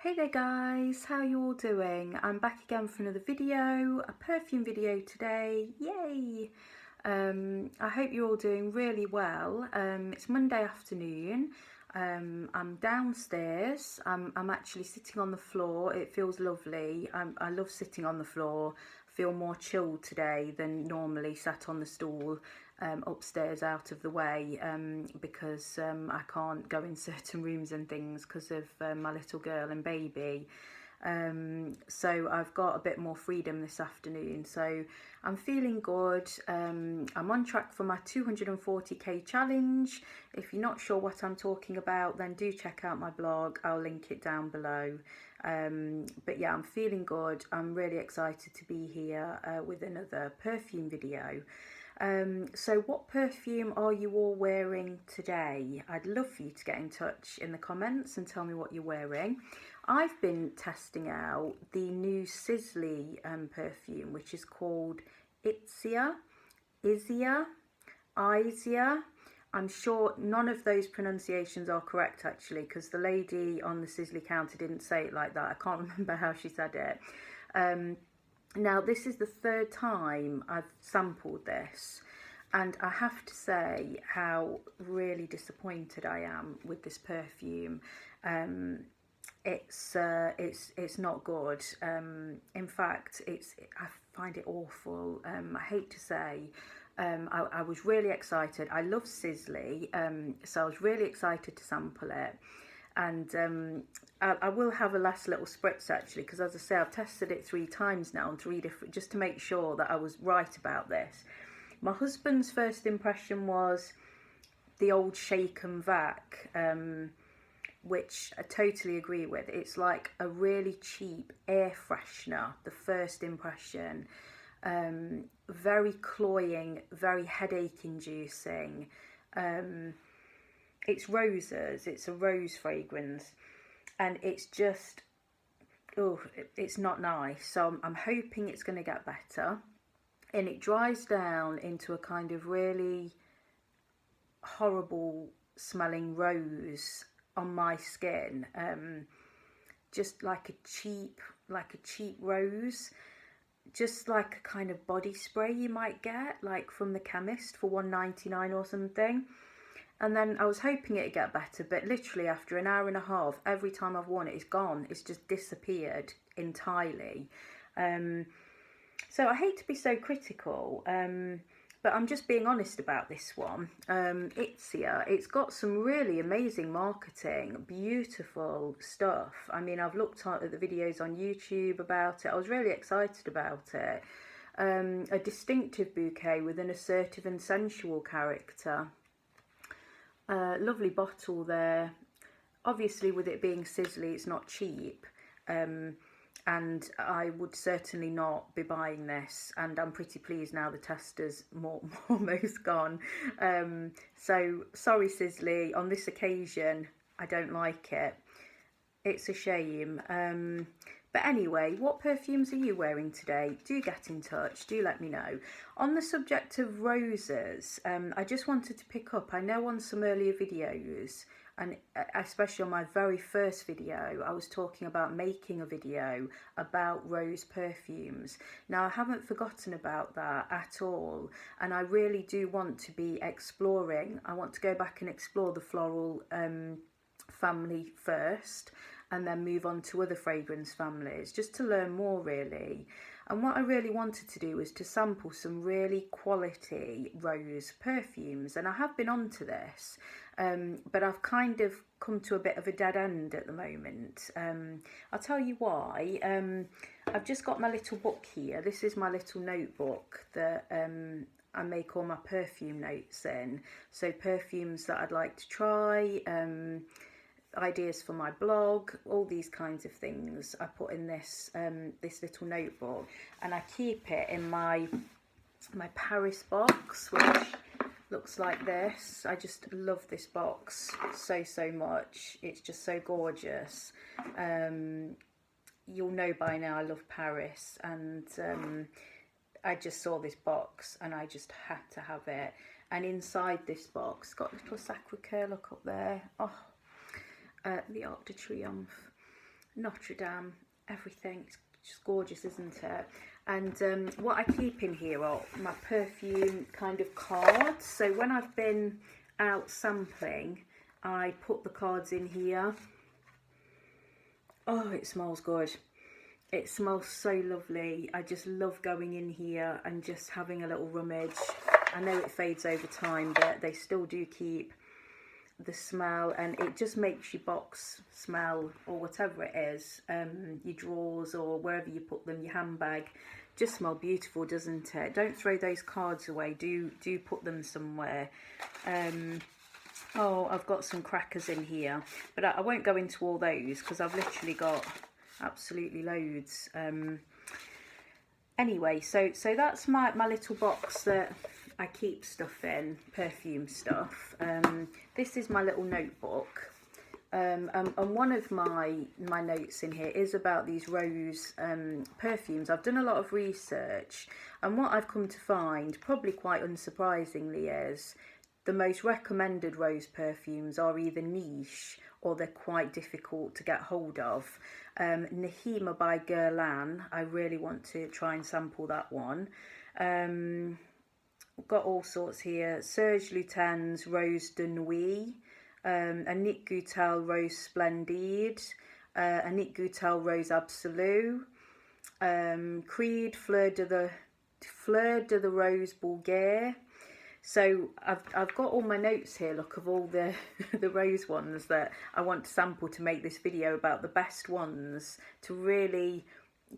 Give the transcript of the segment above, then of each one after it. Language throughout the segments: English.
Hey there guys, how are you all doing? I'm back again for another video, a perfume video today, yay! I hope you're all doing really well. It's Monday afternoon, I'm downstairs, I'm actually sitting on the floor, it feels lovely. I love sitting on the floor, I feel more chilled today than normally sat on the stool upstairs out of the way because I can't go in certain rooms and things because of my little girl and baby. So I've got a bit more freedom this afternoon, so I'm feeling good. I'm on track for my 240k challenge. If you're not sure what I'm talking about, then do check out my blog, I'll link it down below. But yeah, I'm feeling good. I'm really excited to be here with another perfume video. So what perfume are you all wearing today? I'd love for you to get in touch in the comments and tell me what you're wearing. I've been testing out the new Sicily perfume, which is called Isia. I'm sure none of those pronunciations are correct actually, because the lady on the Sicily counter didn't say it like that. I can't remember how she said it. Now this is the third time I've sampled this, and I have to say how really disappointed I am with this perfume. It's not good. In fact, I find it awful. I hate to say. I was really excited. I love Sicily, so I was really excited to sample it. And I will have a last little spritz actually, because as I say, I've tested it 3 times now on 3 different, just to make sure that I was right about this. My husband's first impression was the old Shake and Vac, which I totally agree with. It's like a really cheap air freshener, the first impression. Very cloying, very headache inducing. It's roses, it's a rose fragrance, and it's just, oh, it's not nice. So I'm hoping it's going to get better, and it dries down into a kind of really horrible smelling rose on my skin, just like a cheap rose, just like a kind of body spray you might get like from the chemist for £1.99 or something. And then I was hoping it'd get better, but literally after an hour and a half, every time I've worn it, it's gone. It's just disappeared entirely. So I hate to be so critical, but I'm just being honest about this one. It's got some really amazing marketing, beautiful stuff. I mean, I've looked at the videos on YouTube about it. I was really excited about it. A distinctive bouquet with an assertive and sensual character. Lovely bottle there. Obviously, with it being Sicily, it's not cheap, and I would certainly not be buying this, and I'm pretty pleased now the tester's almost gone. So sorry Sicily, on this occasion I don't like it. It's a shame. But anyway, what perfumes are you wearing today? Do get in touch, do let me know. On the subject of roses, I just wanted to pick up, I know on some earlier videos, and especially on my very first video, I was talking about making a video about rose perfumes. Now, I haven't forgotten about that at all, and I really do want to be exploring. I want to go back and explore the floral family first, and then move on to other fragrance families, just to learn more really. And what I really wanted to do was to sample some really quality rose perfumes, and I have been onto this, but I've kind of come to a bit of a dead end at the moment. I'll tell you why. I've just got my little book here. This is my little notebook that I make all my perfume notes in. So perfumes that I'd like to try, ideas for my blog, all these kinds of things I put in this this little notebook, and I keep it in my Paris box, which looks like this. I just love this box so much. It's just so gorgeous. You'll know by now I love Paris, and I just saw this box and I just had to have it. And inside this box got little Sacre Coeur, look up there. Oh, the Arc de Triomphe. Notre Dame, everything. It's just gorgeous, isn't it? And what I keep in here are my perfume kind of cards. So when I've been out sampling, I put the cards in here. Oh, it smells good. It smells so lovely. I just love going in here and just having a little rummage. I know it fades over time, but they still do keep the smell, and it just makes your box smell, or whatever it is, your drawers or wherever you put them, your handbag, just smell beautiful, doesn't it? Don't throw those cards away. Do put them somewhere. Oh, I've got some crackers in here, but I won't go into all those because I've literally got absolutely loads. Anyway, so that's my little box that I keep stuff in, perfume stuff. This is my little notebook, and one of my notes in here is about these rose perfumes. I've done a lot of research, and what I've come to find, probably quite unsurprisingly, is the most recommended rose perfumes are either niche or they're quite difficult to get hold of. Nahima by Guerlain, I really want to try and sample that one. Got all sorts here. Serge Lutens Rose de Nuit, Annick Goutal Rose Splendide, Annick Goutal Rose Absolue, Creed Fleur de the Rose Bulgare. So I've got all my notes here, look, of all the the rose ones that I want to sample to make this video about the best ones, to really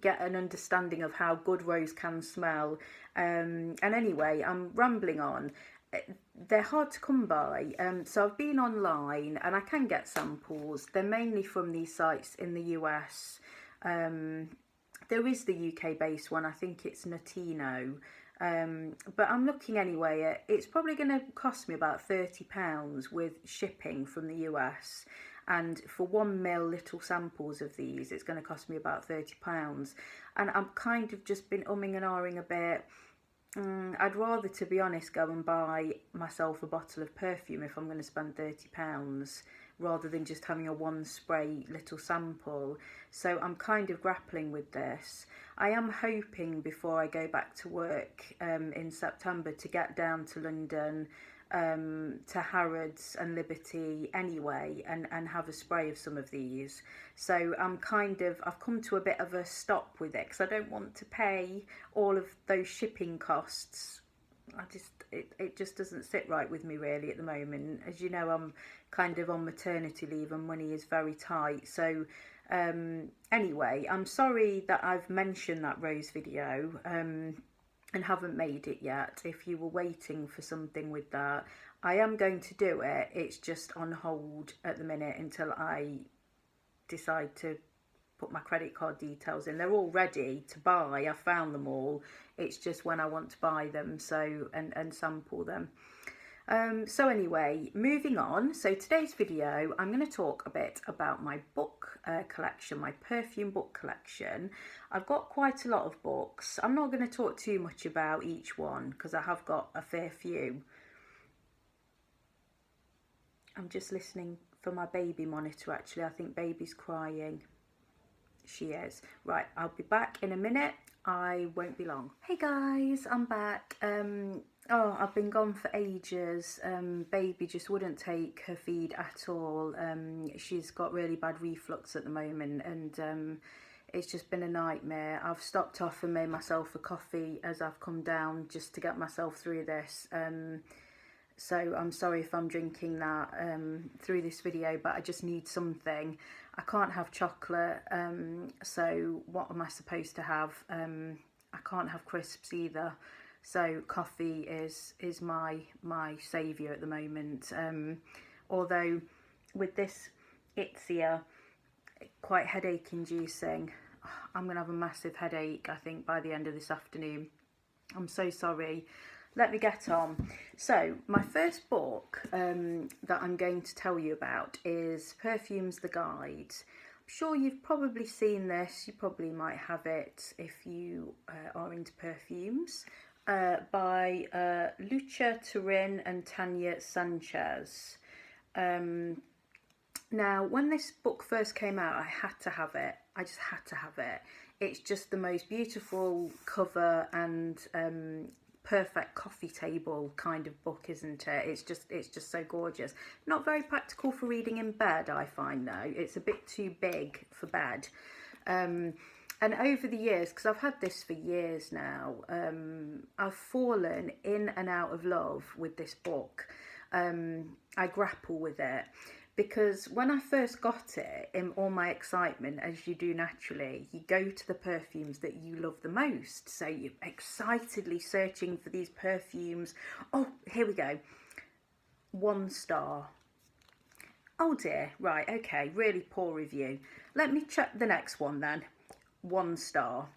get an understanding of how good rose can smell. And anyway, I'm rambling on. They're hard to come by, so I've been online and I can get samples. They're mainly from these sites in the US. There is the UK based one, I think it's Notino. But I'm looking anyway, it's probably going to cost me about £30 with shipping from the US, and for 1 ml little samples of these it's going to cost me about £30, and I'm kind of just been umming and ahhing a bit. I'd rather, to be honest, go and buy myself a bottle of perfume if I'm going to spend £30, rather than just having a one spray little sample. So I'm kind of grappling with this. I am hoping before I go back to work in September to get down to London, to Harrods and Liberty anyway, and have a spray of some of these. So I've come to a bit of a stop with it because I don't want to pay all of those shipping costs. It just doesn't sit right with me really at the moment. As you know, I'm kind of on maternity leave and money is very tight. So anyway, I'm sorry that I've mentioned that rose video and haven't made it yet. If you were waiting for something with that, I am going to do it. It's just on hold at the minute until I decide to put my credit card details in. They're all ready to buy. I found them all. It's just when I want to buy them, so and sample them. So anyway, moving on. So today's video, I'm going to talk a bit about my book collection, my perfume book collection. I've got quite a lot of books. I'm not going to talk too much about each one because I have got a fair few. I'm just listening for my baby monitor actually. I think baby's crying. She is. Right, I'll be back in a minute. I won't be long. Hey guys, I'm back. Oh, I've been gone for ages. Baby just wouldn't take her feed at all. She's got really bad reflux at the moment, and it's just been a nightmare. I've stopped off and made myself a coffee as I've come down just to get myself through this. So I'm sorry if I'm drinking that through this video, but I just need something. I can't have chocolate, so what am I supposed to have? I can't have crisps either. So coffee is my saviour at the moment. Although with this Itzia, quite headache inducing, I'm going to have a massive headache I think by the end of this afternoon. I'm so sorry. Let me get on. So my first book that I'm going to tell you about is Perfume's the Guide. I'm sure you've probably seen this. You probably might have it if you are into perfumes. By Lucia Turin and Tanya Sanchez. Now, when this book first came out, I had to have it. I just had to have it. It's just the most beautiful cover and perfect coffee table kind of book, isn't it? It's just so gorgeous. Not very practical for reading in bed, I find, though. It's a bit too big for bed. And over the years, because I've had this for years now, I've fallen in and out of love with this book. I grapple with it because when I first got it, in all my excitement, as you do naturally, you go to the perfumes that you love the most. So you're excitedly searching for these perfumes. Oh, here we go. 1 star. Oh dear, right, okay, really poor review. Let me check the next one then. 1 star.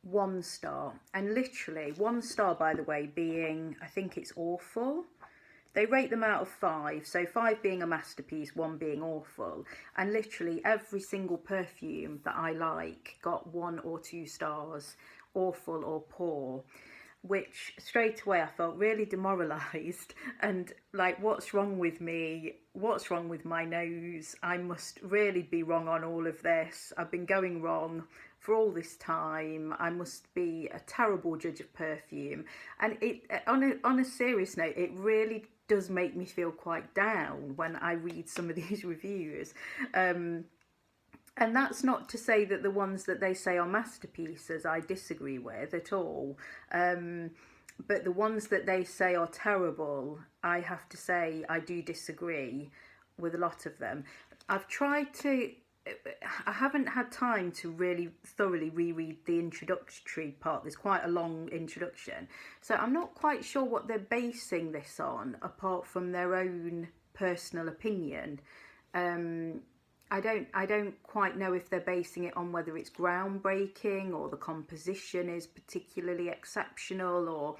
1 star. And literally 1 star, by the way, being, I think it's awful. They rate them out of 5, so 5 being a masterpiece, 1 being awful. And literally every single perfume that I like got 1 or 2 stars, awful or poor, which straight away I felt really demoralised and like, what's wrong with me? What's wrong with my nose? I must really be wrong on all of this. I've been going wrong for all this time. I must be a terrible judge of perfume. And it, on a serious note, it really does make me feel quite down when I read some of these reviews. And that's not to say that the ones that they say are masterpieces I disagree with at all. But the ones that they say are terrible, I have to say I do disagree with a lot of them. I've tried to, I haven't had time to really thoroughly reread the introductory part. There's quite a long introduction. So I'm not quite sure what they're basing this on, apart from their own personal opinion. I don't quite know if they're basing it on whether it's groundbreaking or the composition is particularly exceptional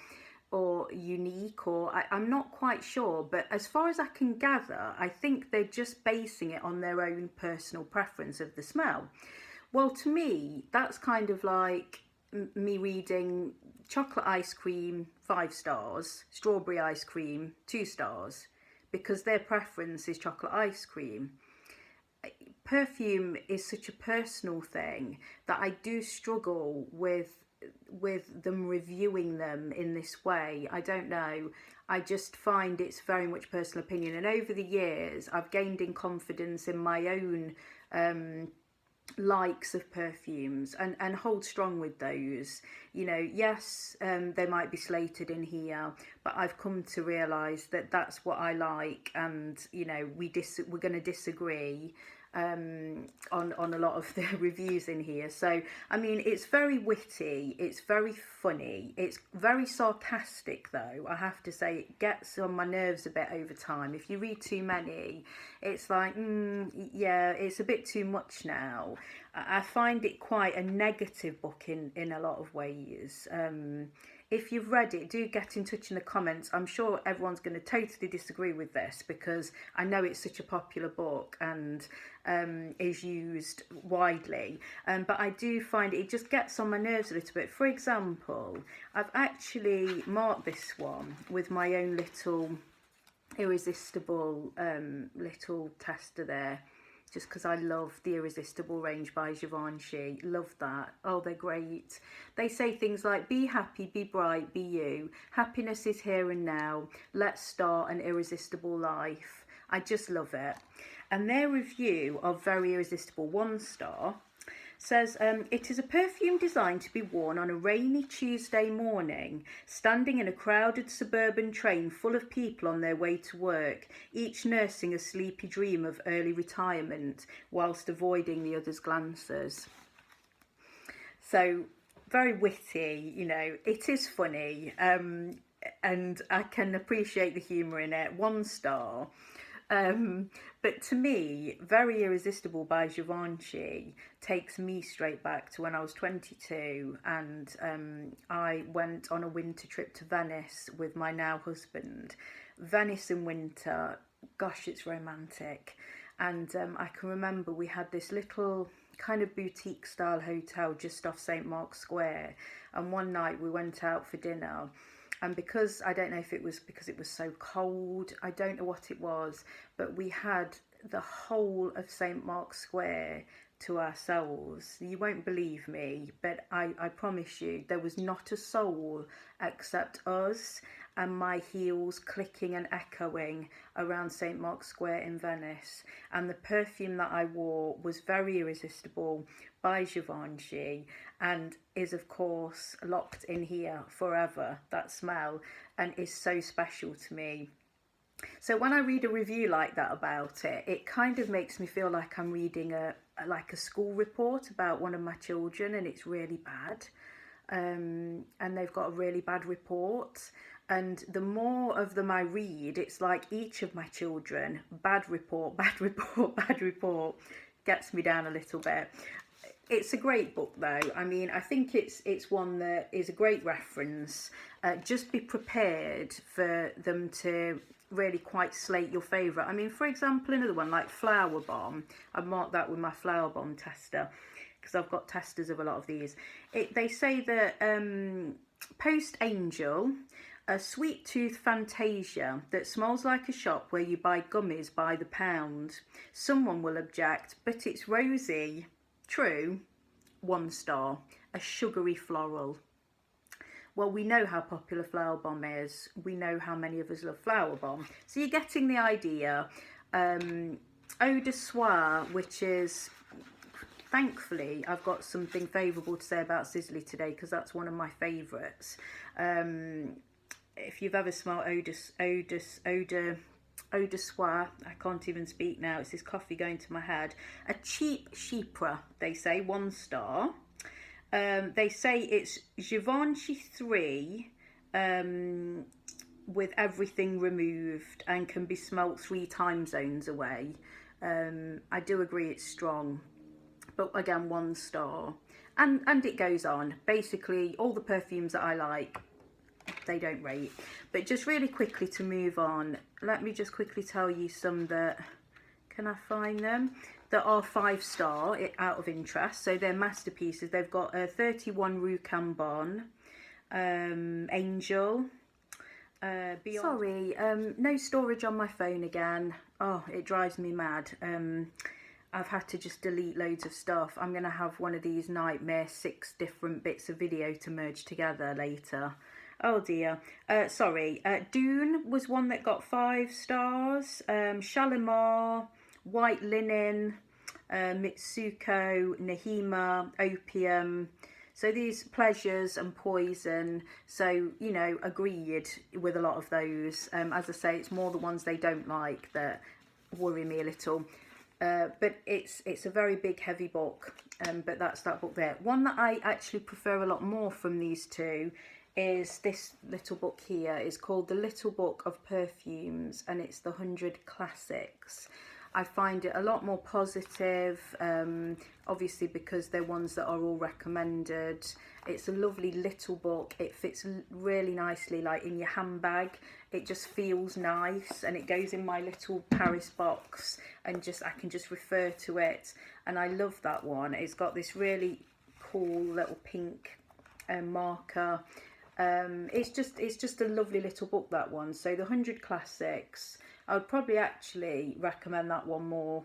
or unique, or I'm not quite sure. But as far as I can gather, I think they're just basing it on their own personal preference of the smell. Well, to me, that's kind of like me reading chocolate ice cream 5 stars, strawberry ice cream 2 stars, because their preference is chocolate ice cream. Perfume is such a personal thing that I do struggle with them reviewing them in this way. I don't know. I just find it's very much personal opinion. And over the years, I've gained in confidence in my own likes of perfumes and hold strong with those. You know, yes, they might be slated in here, but I've come to realise that that's what I like, and you know, we're going to disagree on a lot of the reviews in here. So I mean, it's very witty, it's very funny, it's very sarcastic though. I have to say, it gets on my nerves a bit over time. If you read too many, it's like, yeah, it's a bit too much now. I find it quite a negative book in a lot of ways. If you've read it, do get in touch in the comments. I'm sure everyone's going to totally disagree with this, because I know it's such a popular book and is used widely. But I do find it just gets on my nerves a little bit. For example, I've actually marked this one with my own little irresistible little tester there, just because I love the Irresistible range by Givenchy. Love that. Oh, they're great. They say things like, be happy, be bright, be you. Happiness is here and now. Let's start an irresistible life. I just love it. And their review of Very Irresistible, 1 star, says, it is a perfume designed to be worn on a rainy Tuesday morning, standing in a crowded suburban train full of people on their way to work, each nursing a sleepy dream of early retirement whilst avoiding the other's glances. So, very witty, you know, it is funny, and I can appreciate the humour in it. 1 star. But to me, Very Irresistible by Givenchy takes me straight back to when I was 22 and I went on a winter trip to Venice with my now husband. Venice in winter, gosh, it's romantic. And I can remember we had this little kind of boutique style hotel just off St. Mark's Square, and one night we went out for dinner. And because, I don't know if it was because it was so cold, I don't know what it was, but we had the whole of St Mark's Square to ourselves. You won't believe me, but I promise you there was not a soul except us and my heels clicking and echoing around St Mark's Square in Venice. And the perfume that I wore was very irresistible, by Givenchy, and is of course locked in here forever, that smell, and is so special to me. So when I read a review like that about it, it kind of makes me feel like I'm reading a school report about one of my children, and it's really bad. And they've got a really bad report. And the more of them I read, it's like each of my children, bad report, bad report, bad report, gets me down a little bit. It's a great book though. I mean, I think it's one that is a great reference. Just be prepared for them to really quite slate your favourite. I mean, for example, another one like Flowerbomb. I've marked that with my Flowerbomb tester because I've got testers of a lot of these. They say that Post Angel, a sweet tooth Fantasia that smells like a shop where you buy gummies by the pound. Someone will object, but it's rosy. True. 1 star. A sugary floral. Well, we know how popular Flowerbomb is. We know how many of us love Flowerbomb. So you're getting the idea. Eau de Soie, which is, thankfully, I've got something favourable to say about Sicily today because that's one of my favourites. If you've ever smelled Eau de Soie, I can't even speak now. It's this coffee going to my head. A cheap Chypre, they say, 1 star. They say it's Givenchy 3 with everything removed and can be smelt 3 time zones away. I do agree it's strong, but again 1 star. And it goes on. Basically, all the perfumes that I like, they don't rate. But just really quickly to move on, let me just quickly tell you some that, can I find them, that are 5 star out of interest. So they're masterpieces. They've got a 31 Rue Cambon, Angel, sorry, no storage on my phone again. Oh, it drives me mad. I've had to just delete loads of stuff. I'm going to have one of these nightmare 6 different bits of video to merge together later. Oh dear. Sorry. Dune was one that got 5 stars. Shalimar, White Linen, Mitsuko, Nahima, Opium. So these Pleasures and Poison. So, you know, agreed with a lot of those. As I say, it's more the ones they don't like that worry me a little. But it's a very big, heavy book. But that's that book there. One that I actually prefer a lot more from these two is this little book here. It's called The Little Book of Perfumes, and it's the 100 Classics. I find it a lot more positive, obviously because they're ones that are all recommended. It's a lovely little book. It fits really nicely like in your handbag. It just feels nice, and it goes in my little Paris box, and just I can just refer to it, and I love that one. It's got this really cool little pink marker. It's just a lovely little book, that one. So the 100 Classics, I would probably actually recommend that one more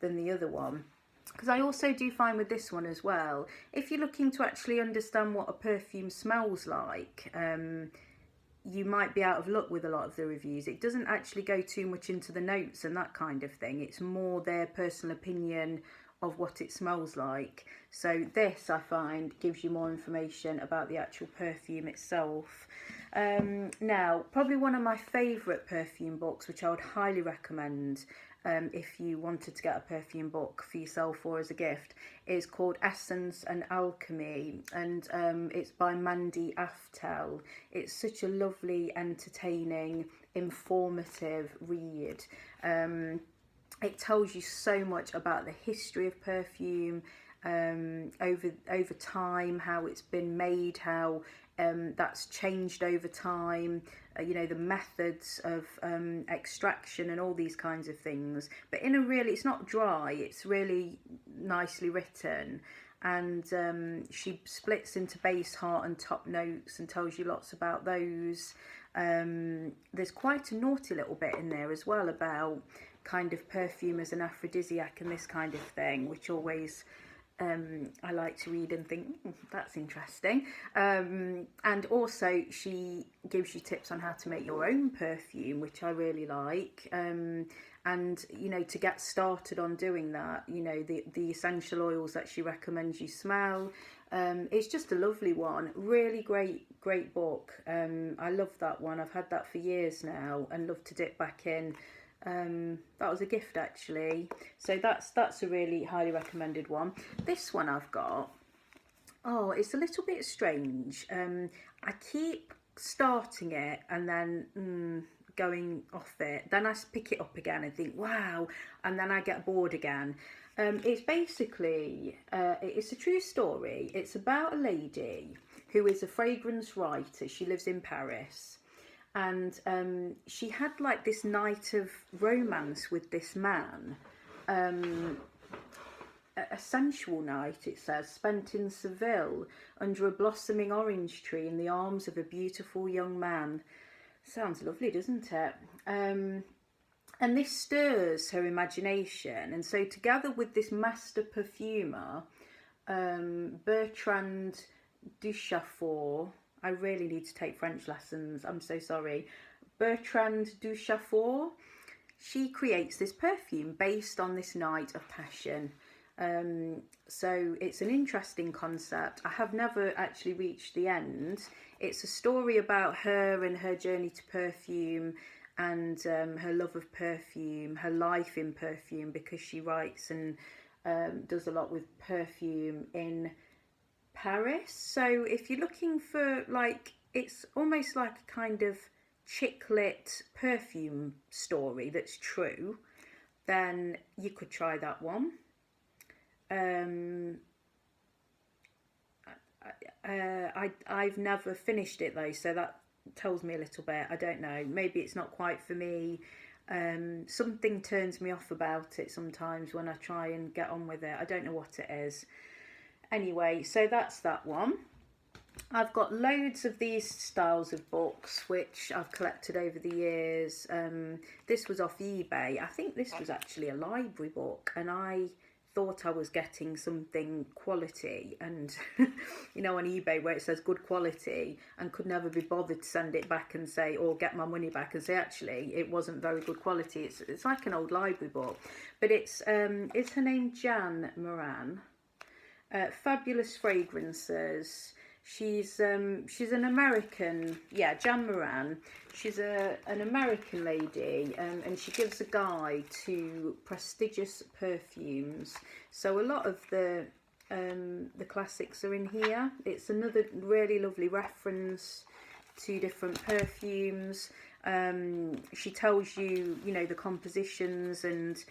than the other one, because I also do find with this one as well, if you're looking to actually understand what a perfume smells like, you might be out of luck with a lot of the reviews. It doesn't actually go too much into the notes and that kind of thing. It's more their personal opinion of what it smells like. So this, I find, gives you more information about the actual perfume itself. Now, probably one of my favourite perfume books, which I would highly recommend if you wanted to get a perfume book for yourself or as a gift, is called Essence and Alchemy, and it's by Mandy Aftel. It's such a lovely, entertaining, informative read. It tells you so much about the history of perfume, over time, how it's been made, how that's changed over time, you know, the methods of extraction and all these kinds of things. But in a really, it's not dry, it's really nicely written. And she splits into base, heart and top notes and tells you lots about those. There's quite a naughty little bit in there as well about kind of perfume as an aphrodisiac and this kind of thing, which always I like to read and think, that's interesting. And also she gives you tips on how to make your own perfume, which I really like. And, you know, to get started on doing that, you know, the essential oils that she recommends you smell. It's just a lovely one. Really great book. I love that one. I've had that for years now and love to dip back in. That was a gift actually, so that's a really highly recommended one. This one I've got, oh, it's a little bit strange. I keep starting it and then going off it, then I pick it up again and think wow, and then I get bored again. It's basically it's a true story. It's about a lady who is a fragrance writer. She lives in Paris. And she had like this night of romance with this man, a sensual night, it says, spent in Seville under a blossoming orange tree in the arms of a beautiful young man. Sounds lovely, doesn't it? And this stirs her imagination, and so together with this master perfumer, Bertrand Duchaufour, I really need to take French lessons, I'm so sorry. Bertrand Duchaufour, she creates this perfume based on this night of passion. So it's an interesting concept. I have never actually reached the end. It's a story about her and her journey to perfume and her love of perfume, her life in perfume, because she writes and does a lot with perfume in Paris. So if you're looking for, like, it's almost like a kind of chick lit perfume story that's true, then you could try that one. I've never finished it though, so that tells me a little bit. I don't know, maybe it's not quite for me. Something turns me off about it sometimes when I try and get on with it. I don't know what it is. Anyway, so that's that one. I've got loads of these styles of books which I've collected over the years. This was off eBay. I think this was actually a library book, and I thought I was getting something quality, and you know, on eBay where it says good quality, and could never be bothered to send it back and say, or get my money back and say actually it wasn't very good quality. It's like an old library book, but is her name Jan Moran? Fabulous Fragrances. She's an American, yeah, Jan Moran. She's an American lady, and she gives a guide to prestigious perfumes. So a lot of the classics are in here. It's another really lovely reference to different perfumes. She tells you, you know, the compositions and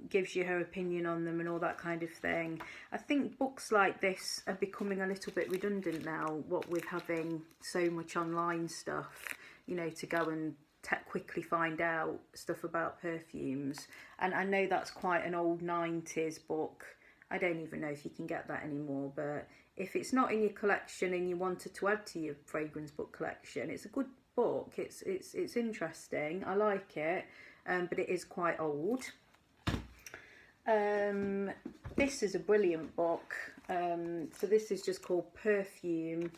gives you her opinion on them and all that kind of thing. I think books like this are becoming a little bit redundant now, what with having so much online stuff, you know, to go and quickly find out stuff about perfumes. And I know that's quite an old 90s book. I don't even know if you can get that anymore, but if it's not in your collection and you wanted to add to your fragrance book collection, it's a good book. It's interesting. I like it. But it is quite old. This is a brilliant book. So this is just called Perfume,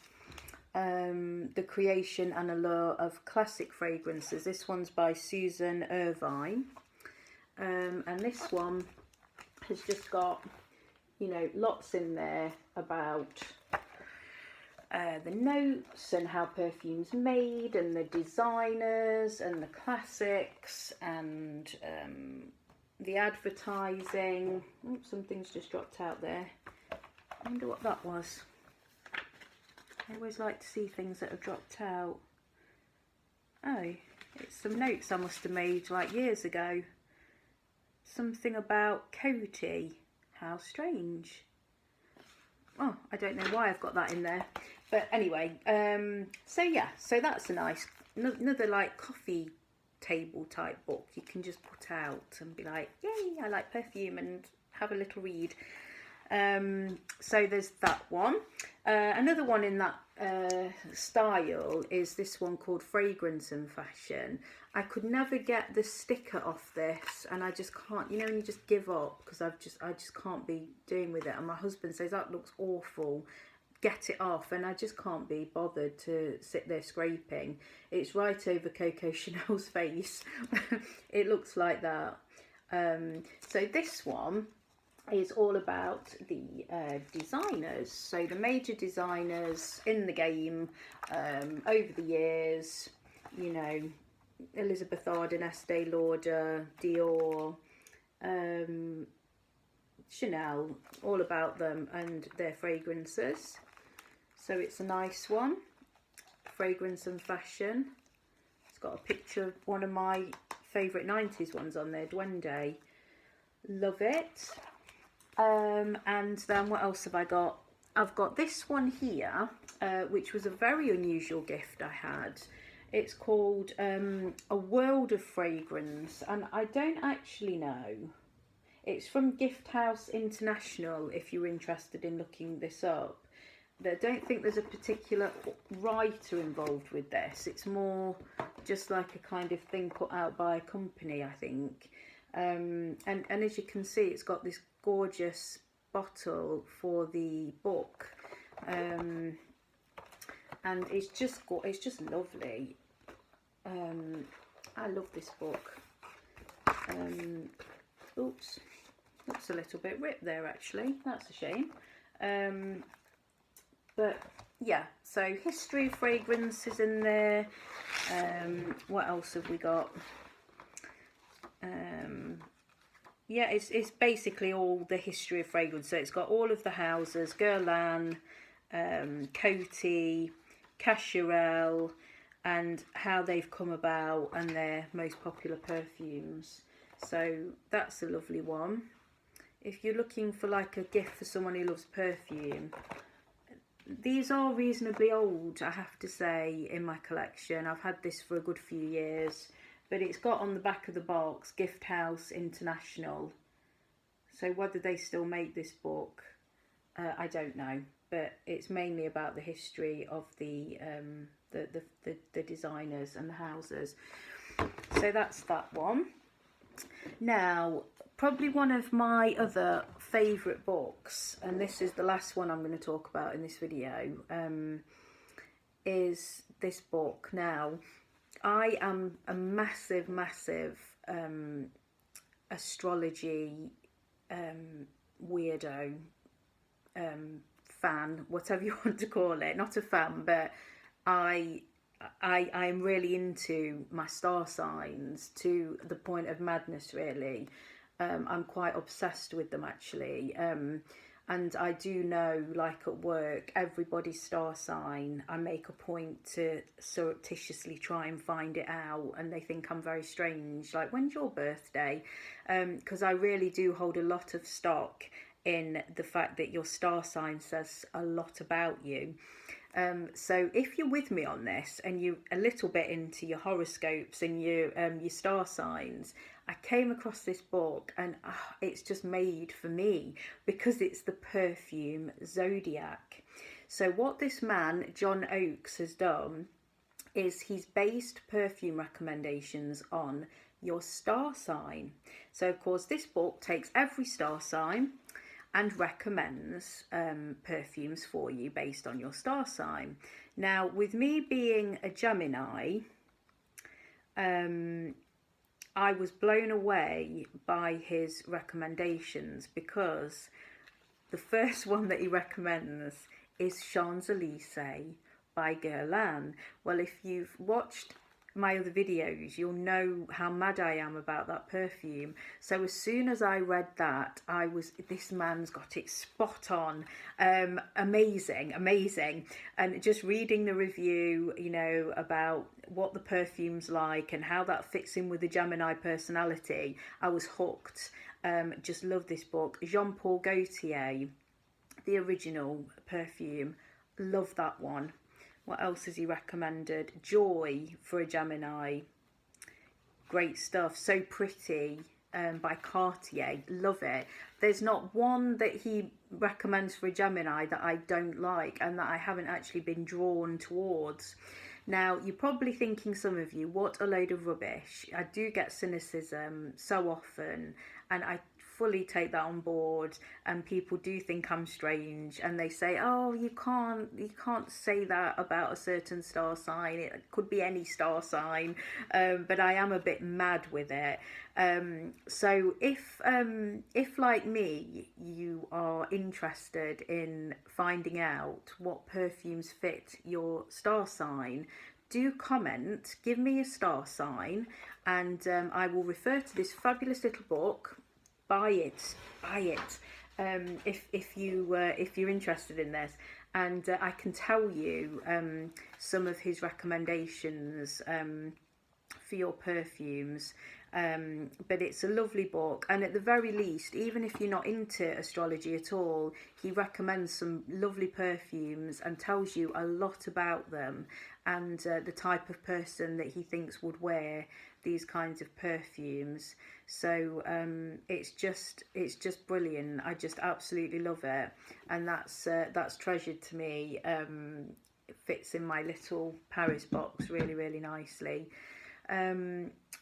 The Creation and Allure of Classic Fragrances. This one's by Susan Irvine. And this one has just got, you know, lots in there about the notes and how perfume's made and the designers and the classics and the advertising. Oops, something's just dropped out there. I wonder what that was. I always like to see things that have dropped out. Oh, it's some notes I must have made like years ago. Something about Coty. How strange. Oh, I don't know why I've got that in there. But anyway, so yeah, so that's a nice, another like coffee table type book you can just put out and be like, yay, I like perfume, and have a little read. So there's that one. Another one in that style is this one called Fragrance and Fashion. I could never get the sticker off this, and I just can't, you know, when you just give up because I just can't be doing with it. And my husband says that looks awful, get it off, and I just can't be bothered to sit there scraping. It's right over Coco Chanel's face. It looks like that. So this one is all about the designers, so the major designers in the game over the years, you know, Elizabeth Arden, Estee Lauder, Dior, Chanel, all about them and their fragrances. So it's a nice one, fragrance and fashion. It's got a picture of one of my favourite 90s ones on there, Duende. Love it. And then what else have I got? I've got this one here, which was a very unusual gift I had. It's called A World of Fragrance, and I don't actually know. It's from Gift House International, if you're interested in looking this up. I don't think there's a particular writer involved with this. It's more just like a kind of thing put out by a company, I think. And as you can see, it's got this gorgeous bottle for the book, and it's just lovely. I love this book. Oops, looks a little bit ripped there actually, that's a shame. But yeah, so history of fragrance is in there. What else have we got? Yeah, it's basically all the history of fragrance. So it's got all of the houses, Guerlain, Coty, Cacharel, and how they've come about and their most popular perfumes. So that's a lovely one. If you're looking for like a gift for someone who loves perfume, these are reasonably old, I have to say, in my collection. I've had this for a good few years, but it's got on the back of the box Gift House International. So whether they still make this book, I don't know, but it's mainly about the history of the designers and the houses. So that's that one. Now, probably one of my other favourite books, and this is the last one I'm going to talk about in this video, is this book. Now, I am a massive astrology weirdo, fan, whatever you want to call it. Not a fan, but I'm really into my star signs to the point of madness, really. I'm quite obsessed with them, actually. And I do know, like at work, everybody's star sign, I make a point to surreptitiously try and find it out, and they think I'm very strange. Like, when's your birthday? Because I really do hold a lot of stock in the fact that your star sign says a lot about you. So if you're with me on this and you're a little bit into your horoscopes and your star signs, I came across this book and it's just made for me because it's the Perfume Zodiac. So what this man, John Oakes, has done is he's based perfume recommendations on your star sign. So of course this book takes every star sign and recommends perfumes for you based on your star sign. Now, with me being a Gemini, I was blown away by his recommendations because the first one that he recommends is Champs-Élysées by Guerlain. Well, if you've watched my other videos, you'll know how mad I am about that perfume. So as soon as I read that, this man's got it spot on. Amazing. And just reading the review, you know, about what the perfume's like and how that fits in with the Gemini personality, I was hooked. Just love this book. Jean-Paul Gaultier, the original perfume, love that one. What else has he recommended? Joy for a Gemini. Great stuff. So Pretty by Cartier. Love it. There's not one that he recommends for a Gemini that I don't like and that I haven't actually been drawn towards. Now, you're probably thinking, some of you, what a load of rubbish. I do get cynicism so often, and I fully take that on board, and people do think I'm strange, and they say, oh, you can't say that about a certain star sign, it could be any star sign, but I am a bit mad with it. So if like me, you are interested in finding out what perfumes fit your star sign, do comment, give me a star sign, and I will refer to this fabulous little book. Buy it, if you're interested in this, and I can tell you some of his recommendations for your perfumes. But it's a lovely book, and at the very least, even if you're not into astrology at all, he recommends some lovely perfumes and tells you a lot about them, and the type of person that he thinks would wear these kinds of perfumes. So it's just brilliant. I just absolutely love it, and that's treasured to me. It fits in my little Paris box really nicely.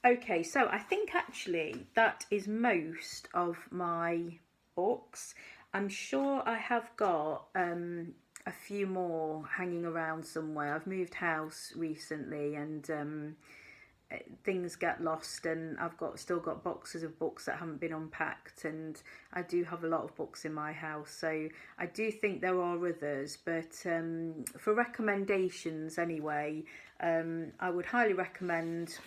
Okay, so I think actually that is most of my books. I'm sure I have got a few more hanging around somewhere. I've moved house recently, and things get lost, and I've still got boxes of books that haven't been unpacked, and I do have a lot of books in my house, so I do think there are others, but for recommendations anyway, I would highly recommend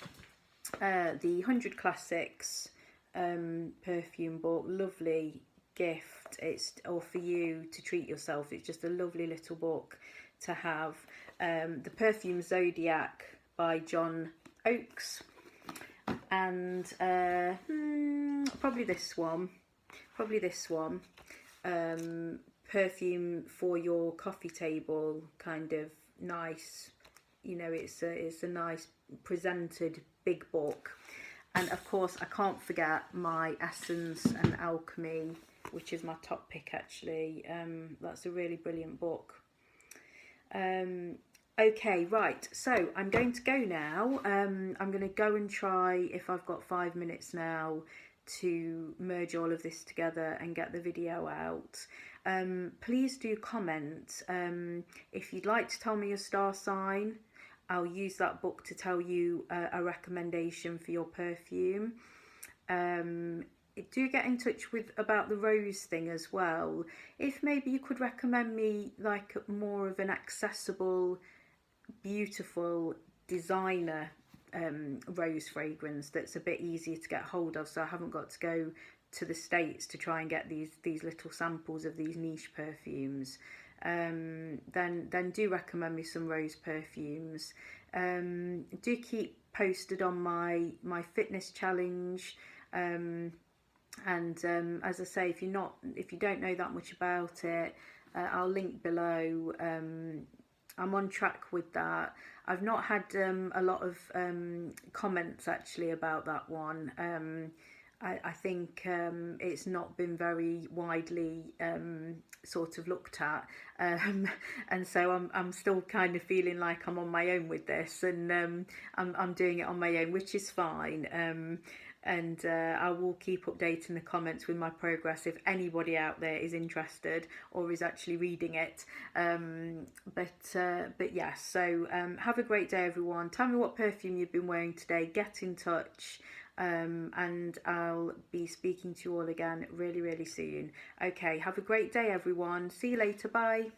the 100 Classics perfume book. Lovely gift, or for you to treat yourself, it's just a lovely little book to have. The Perfume Zodiac by John Oakes, and probably this one, perfume for your coffee table, kind of nice, you know, it's a nice presented big book. And of course I can't forget my Essence and Alchemy, which is my top pick actually. That's a really brilliant book. Okay, right, so I'm going to go now. I'm going to go and try, if I've got 5 minutes now, to merge all of this together and get the video out. Please do comment. If you'd like to tell me your star sign, I'll use that book to tell you a recommendation for your perfume. Do get in touch about the rose thing as well. If maybe you could recommend me like more of an accessible, beautiful designer rose fragrance that's a bit easier to get hold of, so I haven't got to go to the States to try and get these little samples of these niche perfumes, then do recommend me some rose perfumes. Do keep posted on my fitness challenge, and as I say, if you don't know that much about it, I'll link below. I'm on track with that. I've not had a lot of comments actually about that one. I think it's not been very widely sort of looked at, and so I'm still kind of feeling like I'm on my own with this, and I'm doing it on my own, which is fine. And I will keep updating the comments with my progress if anybody out there is interested or is actually reading it. But yes, so have a great day everyone. Tell me what perfume you've been wearing today. Get in touch, and I'll be speaking to you all again really soon. Okay, have a great day everyone. See you later. Bye.